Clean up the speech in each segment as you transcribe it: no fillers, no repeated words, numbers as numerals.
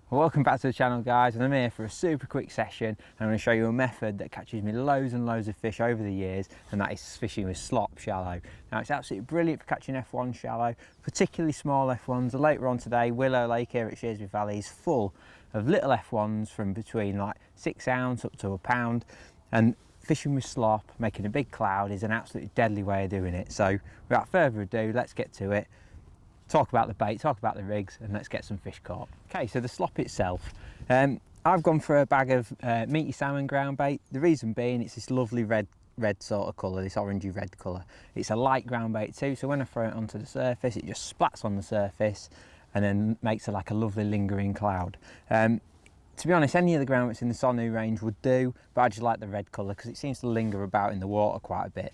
Well, welcome back to the channel, guys, and I'm here for a super quick session. I'm going to show you a method that catches me loads and loads of fish over the years, and that is fishing with slop shallow. Now, it's absolutely brilliant for catching F1 shallow, particularly small F1s. Later on today, Willow Lake here at Shrewsbury Valley is full of little F1s from between like 6 ounce up to a pound, and fishing with slop, making a big cloud, is an absolutely deadly way of doing it. So without further ado, let's get to it. Talk about the bait, talk about the rigs, and let's get some fish caught. Okay, so the slop itself, I've gone for a bag of meaty salmon ground bait. The reason being, it's this lovely red sort of colour, this orangey red colour. It's a light ground bait too, so when I throw it onto the surface, it just splats on the surface and then makes it like a lovely lingering cloud. To be honest, any of the ground baits in the Sonu range would do, but I just like the red colour because it seems to linger about in the water quite a bit.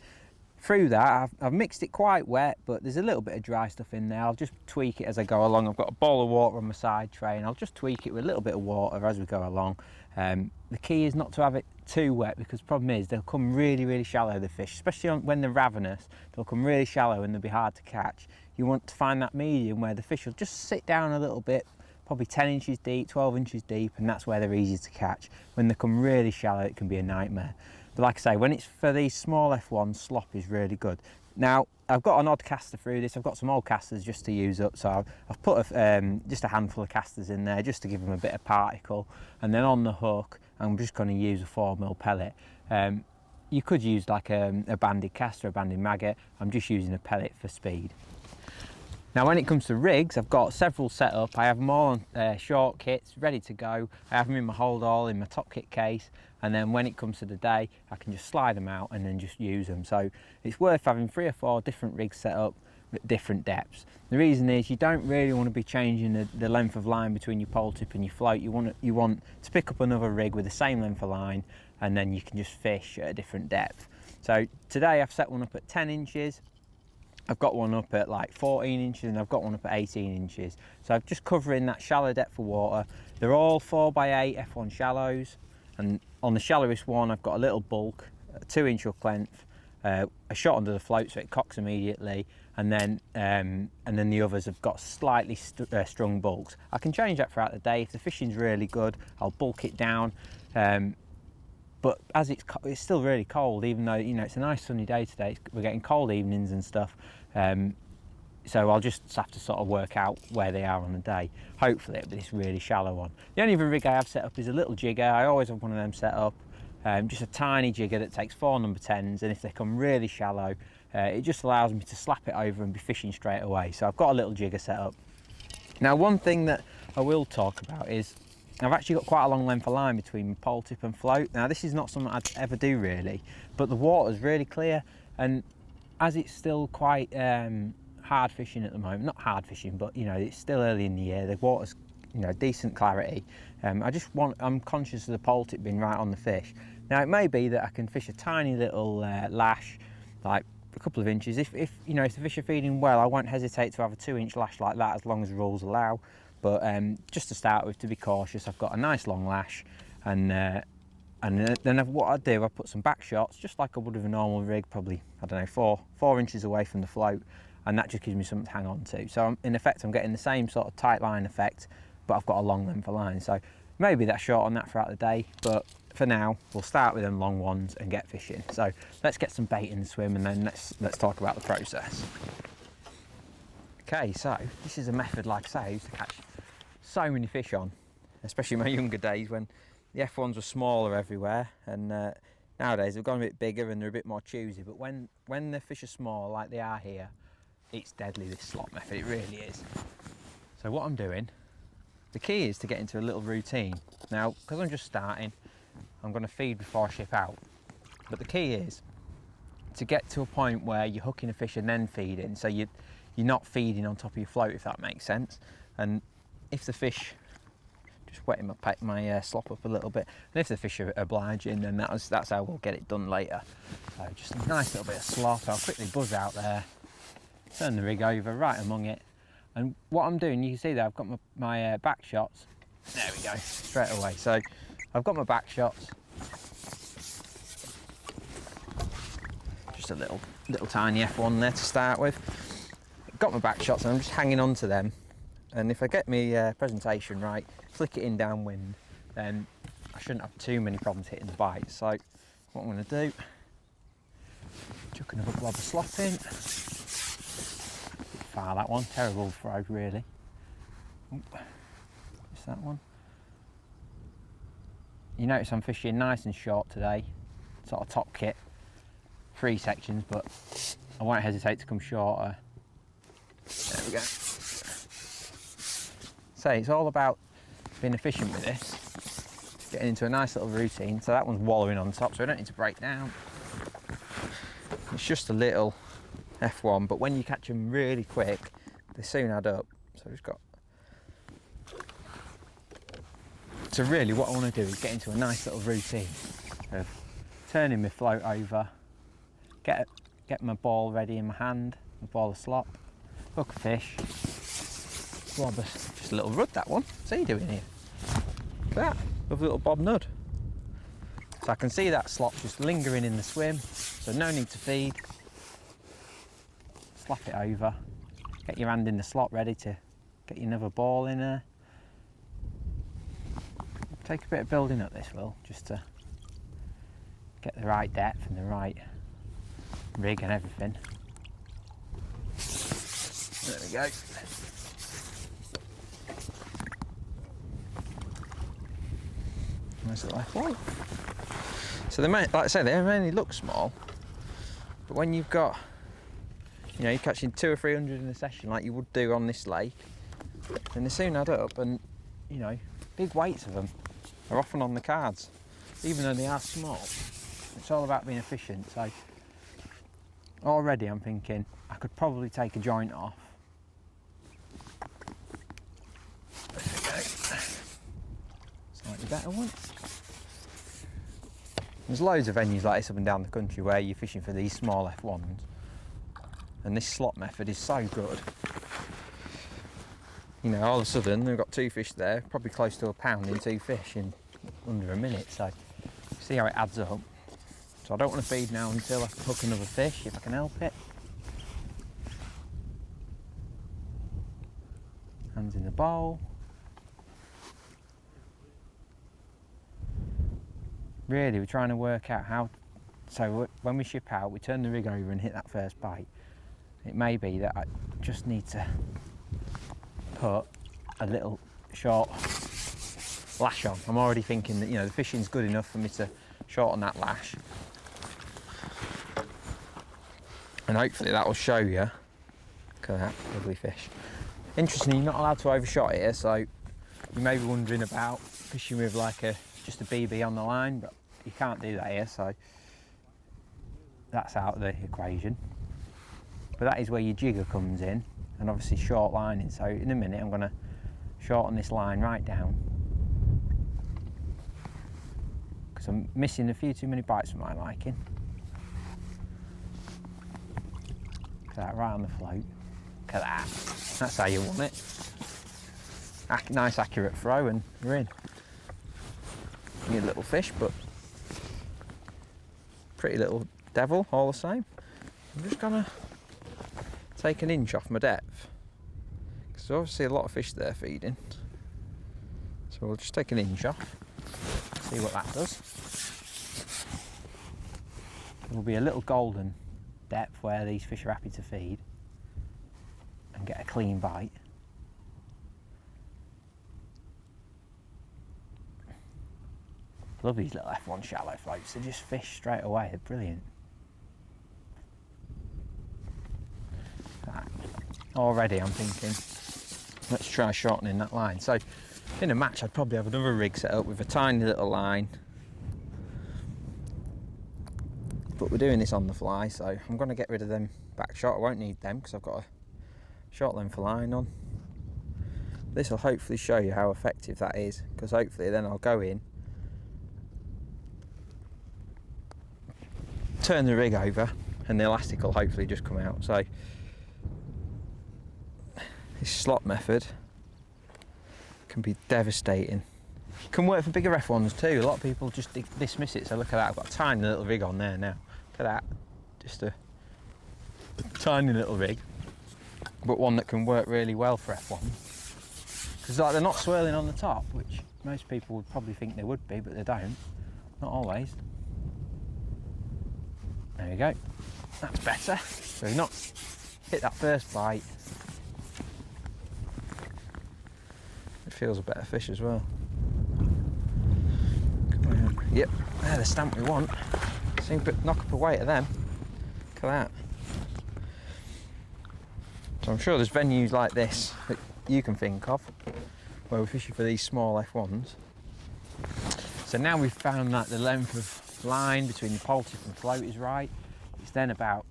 Through that, I've mixed it quite wet, but there's a little bit of dry stuff in there. I'll just tweak it as I go along. I've got a bowl of water on my side tray, and I'll just tweak it with a little bit of water as we go along. The key is not to have it too wet, because the problem is they'll come really shallow, the fish, especially when they're ravenous. They'll come really shallow and they'll be hard to catch. You want to find that medium where the fish will just sit down a little bit, probably 10 inches deep, 12 inches deep, and that's where they're easy to catch. When they come really shallow, it can be a nightmare. But like I say, when it's for these small F1s, slop is really good. Now, I've got an odd caster through this. I've got some old casters just to use up, so I've put just a handful of casters in there just to give them a bit of particle. And then on the hook, I'm just going to use a 4mm pellet. You could use like a banded caster, a banded maggot. I'm just using a pellet for speed. Now, when it comes to rigs, I've got several set up. I have them all on short kits, ready to go. I have them in my hold all, in my top kit case, and then when it comes to the day, I can just slide them out and then just use them. So it's worth having 3 or 4 different rigs set up at different depths. The reason is you don't really want to be changing the length of line between your pole tip and your float. You want to pick up another rig with the same length of line, and then you can just fish at a different depth. So today I've set one up at 10 inches. I've got one up at like 14 inches and I've got one up at 18 inches. So I'm just covering that shallow depth of water. They're all 4x8 F1 shallows, and on the shallowest one I've got a little bulk, a 2-inch hook length, a shot under the float so it cocks immediately, and then the others have got slightly strung bulks. I can change that throughout the day. If the fishing's really good, I'll bulk it down. But as it's still really cold, even though it's a nice sunny day today, we're getting cold evenings and stuff. So I'll just have to sort of work out where they are on the day. Hopefully it'll be this really shallow one. The only other rig I have set up is a little jigger. I always have one of them set up. Just a tiny jigger that takes 4 number 10s, and if they come really shallow, it just allows me to slap it over and be fishing straight away. So I've got a little jigger set up. Now, one thing that I will talk about is I've actually got quite a long length of line between my pole tip and float. Now, this is not something I'd ever do really, but the water's really clear, and as it's still quite hard fishing at the moment, not hard fishing, but it's still early in the year, the water's decent clarity. I'm conscious of the pole tip being right on the fish. Now, it may be that I can fish a tiny little lash, like a couple of inches. If the fish are feeding well, I won't hesitate to have a 2-inch lash like that, as long as the rules allow. But just to start with, to be cautious, I've got a nice long lash, and then what I do, I put some back shots, just like I would with a normal rig, probably, I don't know, 4 inches away from the float, and that just gives me something to hang on to. So in effect, I'm getting the same sort of tight line effect, but I've got a long length of line. So maybe that's short on that throughout the day, but for now, we'll start with them long ones and get fishing. So let's get some bait in the swim, and then let's talk about the process. Okay, so this is a method, like I say, I used to catch so many fish on, especially in my younger days when the F1s were smaller everywhere, and nowadays they've gone a bit bigger and they're a bit more choosy. But when the fish are small like they are here, it's deadly, this slop method, it really is. So what I'm doing, the key is to get into a little routine. Now, because I'm just starting, I'm going to feed before I ship out, but the key is to get to a point where you're hooking a fish and then feeding, so you're not feeding on top of your float, if that makes sense. And if the fish, just wetting my slop up a little bit, and if the fish are obliging, then that's how we'll get it done later. So just a nice little bit of slop. I'll quickly buzz out there, turn the rig over right among it, and what I'm doing, you can see there, I've got my back shots. There we go, straight away. So I've got my back shots, just a little tiny F1 there to start with. Got my back shots, and I'm just hanging on to them and if I get my presentation right, flick it in downwind, then I shouldn't have too many problems hitting the bite. So what I'm going to do, chuck another blob of slop in. Bit far that one, terrible throw really. Oop. Just that one. You notice I'm fishing nice and short today, sort of top kit, 3 sections, but I won't hesitate to come shorter. There we go. So it's all about being efficient with this, getting into a nice little routine. So that one's wallowing on top, so I don't need to break down. It's just a little F1, but when you catch them really quick, they soon add up. So I've just got. So really what I want to do is get into a nice little routine of turning my float over, get my ball ready in my hand, my ball of slop, hook a fish, blob just a little rud that one. What's he doing here? Look at that, lovely little bob nud. So I can see that slop just lingering in the swim, so no need to feed. Slap it over, get your hand in the slot ready to get your another ball in there. Take a bit of building up this, will, just to get the right depth and the right rig and everything. There we go. Nice little F1. So they may, like I say, they mainly look small, but when you've got, you know, you're catching 200 or 300 in a session like you would do on this lake, then they soon add up, and you know, big weights of them are often on the cards, even though they are small. It's all about being efficient. So already I'm thinking I could probably take a joint off. There we go. Slightly better one. There's loads of venues like this up and down the country where you're fishing for these small F1s, and this slot method is so good. You know, all of a sudden we've got 2 fish there, probably close to a pound in 2 fish in under a minute. So see how it adds up. So I don't want to feed now until I hook another fish, if I can help it. Hands in the bowl. Really, we're trying to work out how, so when we ship out, we turn the rig over and hit that first bite. It may be that I just need to put a little short lash on. I'm already thinking that, you know, the fishing's good enough for me to shorten that lash, and hopefully that will show you. Look at that lovely fish. Interestingly, you're not allowed to overshot here, so you may be wondering about fishing with like just a BB on the line, but you can't do that here, so that's out of the equation. But that is where your jigger comes in, and obviously short lining. So in a minute I'm going to shorten this line right down, because I'm missing a few too many bites for my liking. Look at that, right on the float. Look at that. That's how you want it. Nice accurate throw, and we're in. Need a little fish, but pretty little devil all the same. I'm just gonna take an inch off my depth, because there's obviously a lot of fish there feeding. So we'll just take an inch off, see what that does. There will be a little golden depth where these fish are happy to feed and get a clean bite. Love these little F1 shallow floats, they just fish straight away, they're brilliant. Already I'm thinking, let's try shortening that line. So in a match I'd probably have another rig set up with a tiny little line, but we're doing this on the fly, so I'm going to get rid of them back shot. I won't need them because I've got a short length line on. This will hopefully show you how effective that is, because hopefully then I'll go in, turn the rig over, and the elastic will hopefully just come out. So this slot method can be devastating. Can work for bigger F1s too. A lot of people just dismiss it. So look at that, I've got a tiny little rig on there now. Look at that, just a tiny little rig, but one that can work really well for F1. Because like they're not swirling on the top, which most people would probably think they would be, but they don't. Not always. There we go. That's better. So he's not hit that first bite. It feels a better fish as well. Yep, they're the stamp we want. See, knock up a weight of them. Look at that. So I'm sure there's venues like this that you can think of where we're fishing for these small F1s. So now we've found that the length of line between the pole tip and float is right. It's then about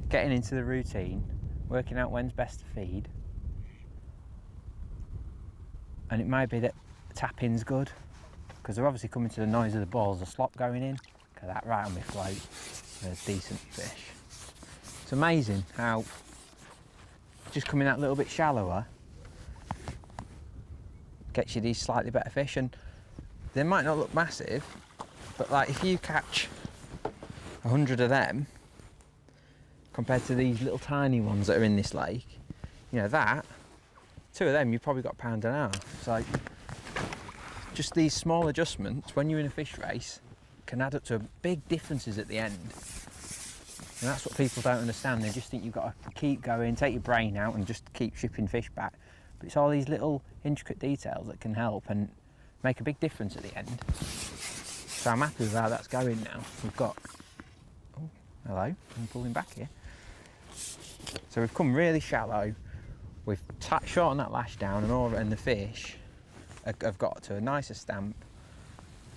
getting into the routine, working out when's best to feed. And it might be that tapping's good, because they're obviously coming to the noise of the balls, the slop going in. Look at that, right on my float. There's decent fish. It's amazing how just coming that little bit shallower gets you these slightly better fish. And they might not look massive, but like if you catch 100 of them compared to these little tiny ones that are in this lake, you know, that, 2 of them, you've probably got £1.50. So just these small adjustments when you're in a fish race can add up to big differences at the end. And that's what people don't understand. They just think you've got to keep going, take your brain out and just keep shipping fish back. But it's all these little intricate details that can help and make a big difference at the end. So I'm happy with how that's going now. We've got, oh, hello, I'm pulling back here. So we've come really shallow. We've shortened that lash down and the fish have got to a nicer stamp.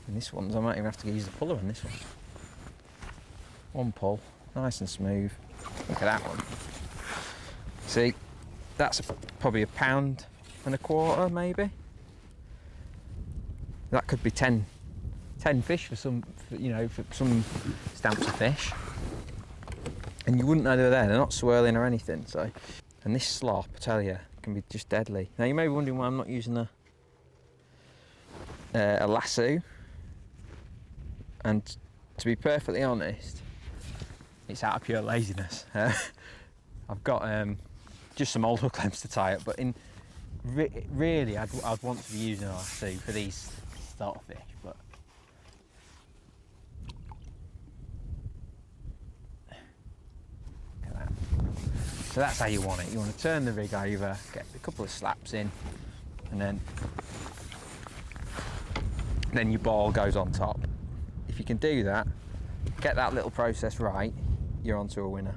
And this one's, I might even have to use the puller on this one. One pull, nice and smooth. Look at that one. See, that's probably £1.25 maybe. That could be 10 fish for some, for some stamps of fish. And you wouldn't know they were there, they're not swirling or anything. So, and this slop, I tell you, can be just deadly. Now you may be wondering why I'm not using a lasso. And to be perfectly honest, it's out of pure laziness. I've got just some old hook lengths to tie it, but really I'd want to be using a lasso for these sort of fish. But look at that. So that's how you want it. You want to turn the rig over, get a couple of slaps in, and then your ball goes on top. If you can do that, get that little process right, you're onto a winner.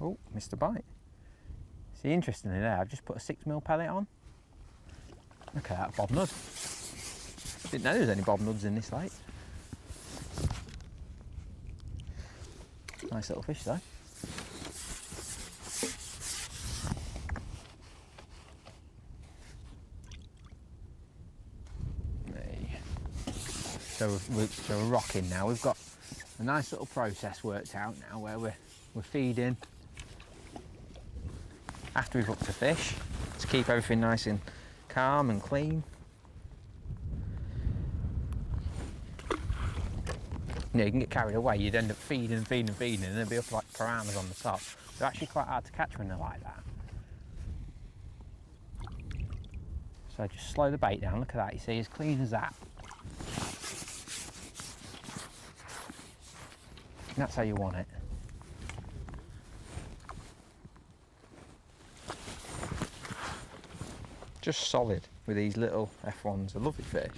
Oh, missed a bite. See, interestingly there, I've just put a 6mm pellet on. Look at that bob nud. Didn't know there was any bob nuds in this lake. Nice little fish though. So we're rocking now. We've got a nice little process worked out now where we're feeding after we've hooked the fish to keep everything nice and calm and clean. You can get carried away. You'd end up feeding and feeding and feeding, and there'd be up like piranhas on the top. They're actually quite hard to catch when they're like that. So just slow the bait down. Look at that. You see, as clean as that. And that's how you want it. Just solid with these little F1s. A lovely fish.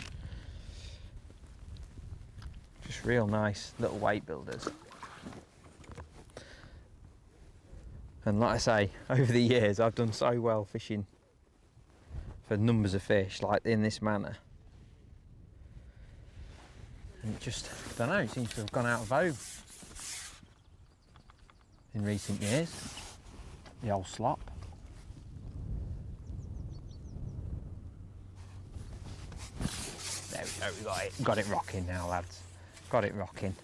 Just real nice little weight builders. And like I say, over the years I've done so well fishing for numbers of fish like in this manner. And it just, I don't know, it seems to have gone out of vogue in recent years. The old slop. There we go, we got it. Got it rocking now, lads. Got it rocking.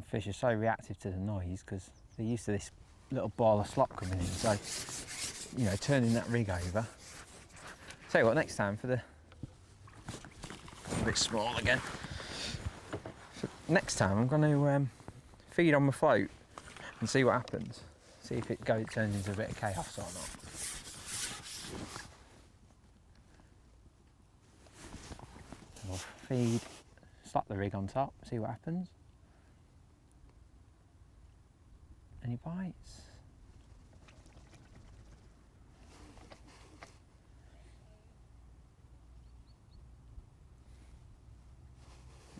fish are so reactive to the noise because they're used to this little ball of slop coming in. So, you know, turning that rig over. Tell you what, next time for the a bit small again. So next time I'm going to feed on my float and see what happens. See if it turns into a bit of chaos or not. We'll feed, slap the rig on top, see what happens. Any bites?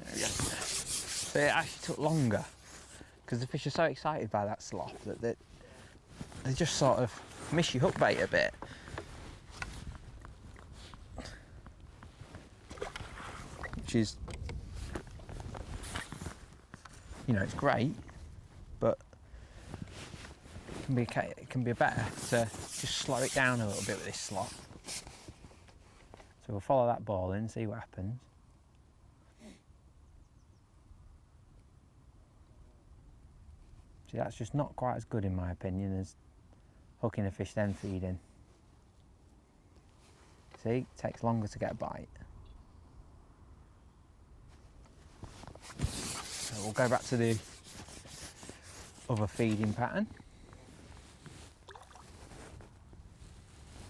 There we go. So it actually took longer because the fish are so excited by that slop that they just sort of miss your hook bait a bit. Which is, you know, it's great, but it can be better to just slow it down a little bit with this slop. So we'll follow that ball in, see what happens. See, that's just not quite as good in my opinion as hooking a fish then feeding. See, it takes longer to get a bite. So we'll go back to the other feeding pattern.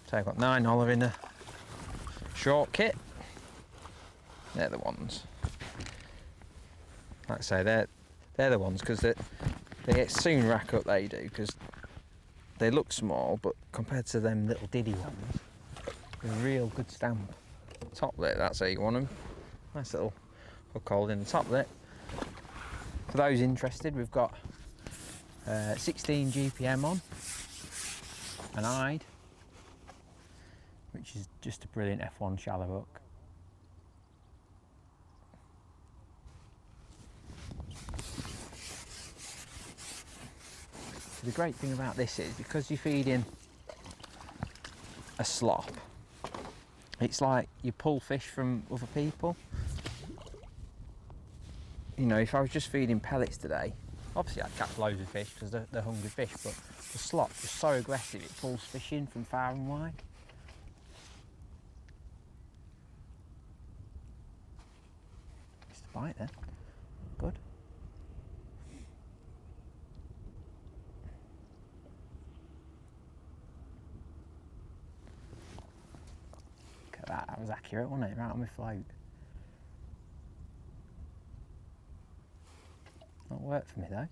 So I've got 9 olive in a short kit. They're the ones. Like I say, they're the ones because they soon rack up, they do, because they look small, but compared to them little diddy ones, they're a real good stamp. Top lip, that's how you want them. Nice little hook hold in the top lip. For those interested, we've got 16 GPM on, an eyed, which is just a brilliant F1 shallow hook. The great thing about this is because you're feeding a slop, it's like you pull fish from other people. You know, if I was just feeding pellets today, obviously I'd catch loads of fish because they're hungry fish, but the slop is so aggressive it pulls fish in from far and wide. Just a bite then. Good. Look at that, that was accurate, wasn't it? Right on my float. Not worked for me though.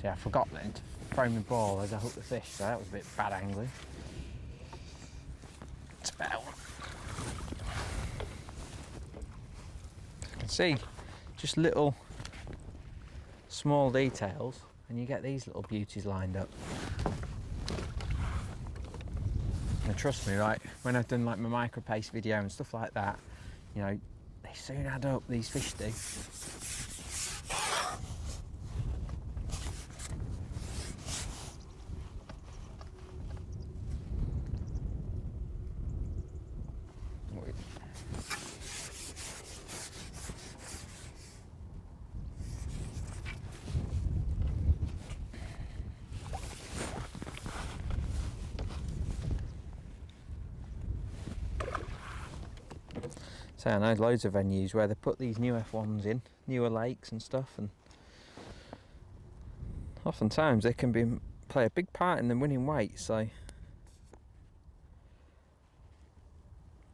See, I forgot then to throw my ball as I hooked the fish, so that was a bit bad angling. It's a better one. You can see just little small details and you get these little beauties lined up. And trust me, right, when I've done like my micro pace video and stuff like that, you know, they soon add up, these fish do. So I know loads of venues where they put these new F1s in, newer lakes and stuff, and oftentimes they can play a big part in them winning weight. So,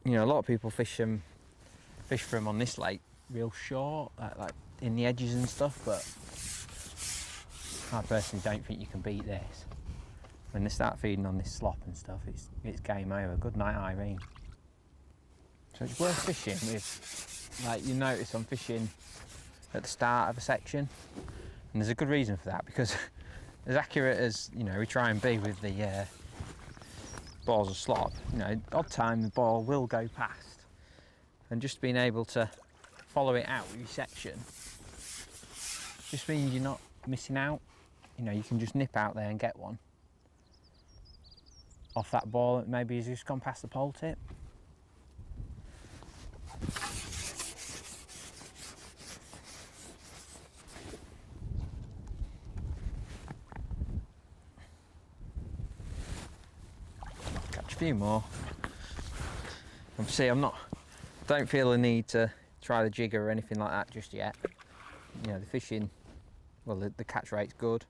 you know, a lot of people fish for them on this lake real short, like in the edges and stuff, but I personally don't think you can beat this. When they start feeding on this slop and stuff, it's game over. Good night, Irene. So it's worth fishing with, like you notice I'm fishing at the start of a section, and there's a good reason for that, because as accurate as, you know, we try and be with the balls of slop, you know, odd time the ball will go past, and just being able to follow it out with your section just means you're not missing out. You know, you can just nip out there and get one off that ball that maybe has just gone past the pole tip. few more. See, don't feel the need to try the jigger or anything like that just yet. You know, the fishing, well, the catch rate's good.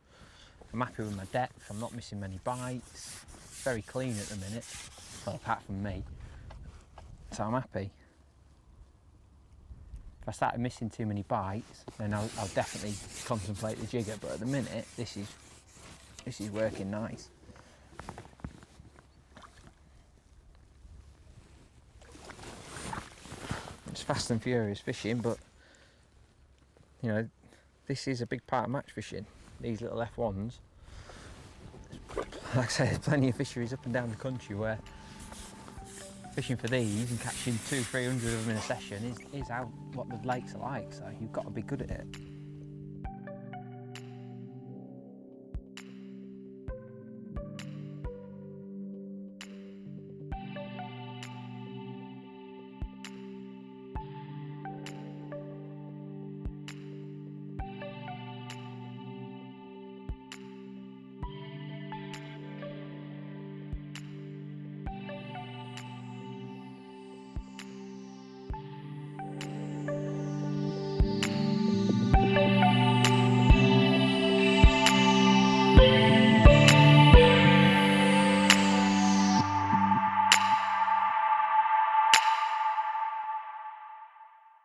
I'm happy with my depth. I'm not missing many bites. It's very clean at the minute, well, apart from me. So I'm happy. If I started missing too many bites, then I'll definitely contemplate the jigger. But at the minute, this is working nice. It's fast and furious fishing, but you know, this is a big part of match fishing. These little F1s. Like I said, there's plenty of fisheries up and down the country where fishing for these and catching 200-300 of them in a session is what the lakes are like. So you've got to be good at it.